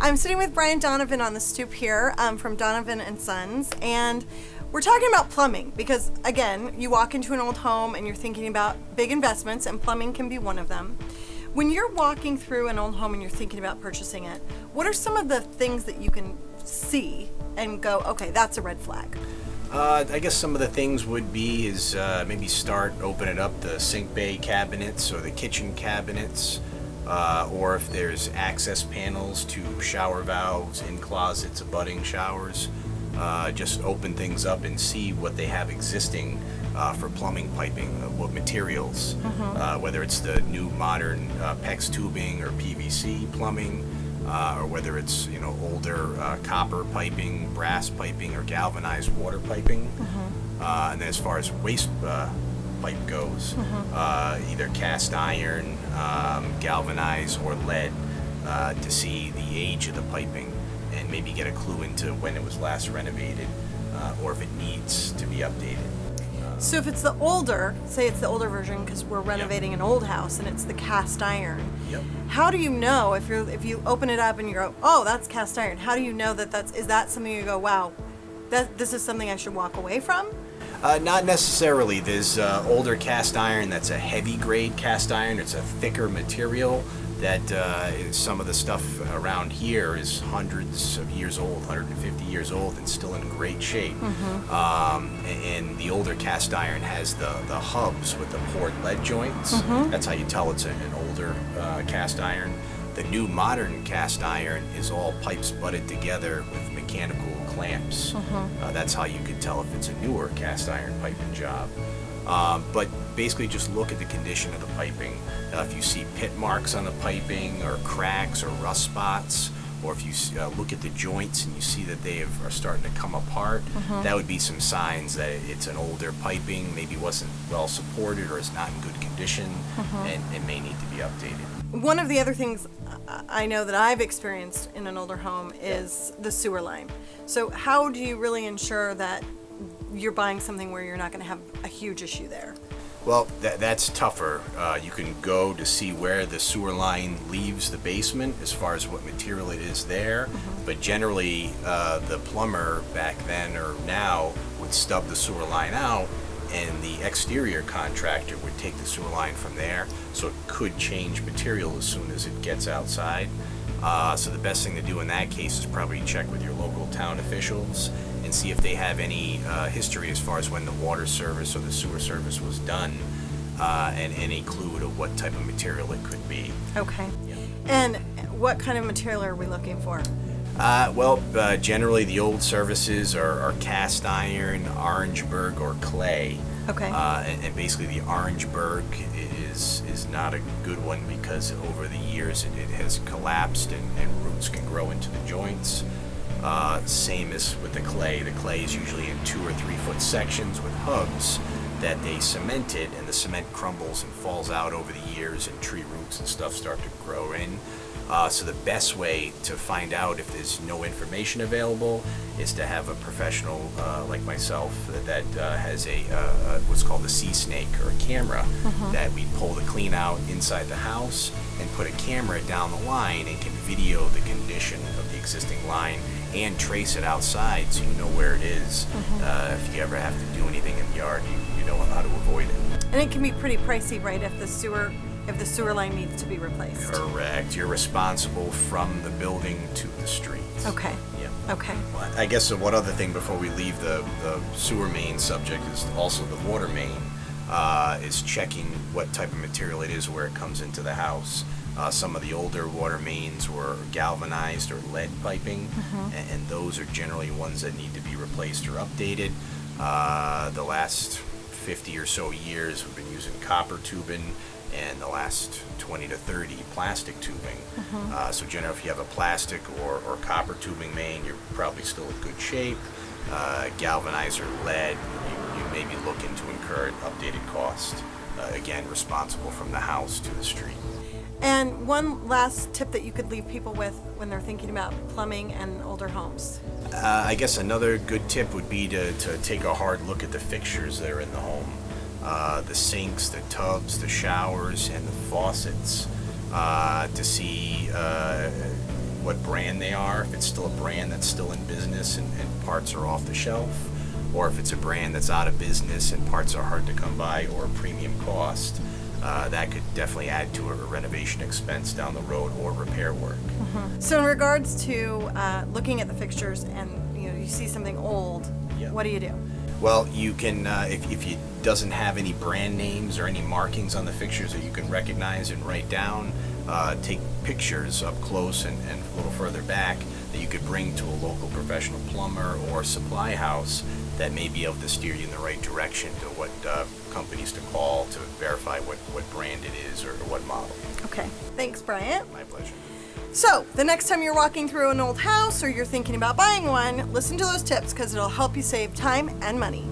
I'm sitting with Brian Donovan on the stoop here from Donovan and Sons, and we're talking about plumbing because, again, you walk into an old home and you're thinking about big investments, and plumbing can be one of them. When you're walking through an old home and you're thinking about purchasing it, what are some of the things that you can see and go, okay, that's a red flag? I guess some of the things would be is maybe start opening up the sink bay cabinets or the kitchen cabinets, or if there's access panels to shower valves in closets, abutting showers, just open things up and see what they have existing for plumbing piping, what materials, whether it's the new modern PEX tubing or PVC plumbing, or whether it's older copper piping, brass piping, or galvanized water piping. And then as far as waste pipe goes, either cast iron, galvanized, or lead, to see the age of the piping and maybe get a clue into when it was last renovated, or if it needs to be updated. So if it's the older, say it's the older version because we're renovating an old house and it's the cast iron, how do you know if you open it up and you go, oh, that's cast iron? How do you know is that something you go, wow, this is something I should walk away from? Not necessarily. There's older cast iron that's a heavy grade cast iron. It's a thicker material that some of the stuff around here is hundreds of years old, 150 years old, and still in great shape. And the older cast iron has the hubs with the poured lead joints. That's how you tell it's an older cast iron. The new modern cast iron is all pipes butted together with mechanical clamps. That's how you could tell if it's a newer cast iron piping job. But basically just look at the condition of the piping. If you see pit marks on the piping or cracks or rust spots, or if you look at the joints and you see that they are starting to come apart, that would be some signs that it's an older piping, maybe wasn't well supported or is not in good condition, and it may need to be updated. One of the other things I know that I've experienced in an older home is the sewer line. So how do you really ensure that you're buying something where you're not going to have a huge issue there? Well, that's tougher. You can go to see where the sewer line leaves the basement as far as what material it is there, but generally the plumber back then or now would stub the sewer line out, and the exterior contractor would take the sewer line from there, so it could change material as soon as it gets outside. So the best thing to do in that case is probably check with your local town officials and see if they have any history as far as when the water service or the sewer service was done, and any clue to what type of material it could be. Okay. And what kind of material are we looking for? Generally the old services are cast iron, Orangeburg, or clay. Okay. And basically the Orangeburg is not a good one because over the years it has collapsed and roots can grow into the joints. Same as with the clay. The clay is usually in 2 or 3 foot sections with hubs that they cemented, and the cement crumbles and falls out over the years, and tree roots and stuff start to grow in. So the best way to find out if there's no information available is to have a professional like myself that has what's called a sea snake or a camera that we pull the clean out inside the house and put a camera down the line and can video the condition of the existing line and trace it outside so you know where it is. If you ever have to do anything in the yard, you know how to avoid it. And it can be pretty pricey, right, if the sewer line needs to be replaced? Correct. You're responsible from the building to the street. Okay. Yeah. Okay. Well, I guess one other thing before we leave the sewer main subject is also the water main, is checking what type of material it is where it comes into the house. Some of the older water mains were galvanized or lead piping, and those are generally ones that need to be replaced or updated. The last 50 or so years we've been using copper tubing, and the last 20 to 30 plastic tubing. So generally if you have a plastic or copper tubing main, you're probably still in good shape. Galvanized or lead, you maybe looking to incur an updated cost. Again, responsible from the house to the street. And one last tip that you could leave people with when they're thinking about plumbing and older homes? I guess another good tip would be to take a hard look at the fixtures that are in the home. The sinks, the tubs, the showers, and the faucets, to see what brand they are, if it's still a brand that's still in business and parts are off the shelf, or if it's a brand that's out of business and parts are hard to come by or premium cost. That could definitely add to a renovation expense down the road or repair work. So in regards to looking at the fixtures and you see something old, Yeah. what do you do? Well, you can, if it doesn't have any brand names or any markings on the fixtures that you can recognize and write down, take pictures up close and a little further back that you could bring to a local professional plumber or supply house that may be able to steer you in the right direction to what companies to call to verify what brand it is or what model. Okay, thanks, Bryant. My pleasure. So the next time you're walking through an old house or you're thinking about buying one, listen to those tips because it'll help you save time and money.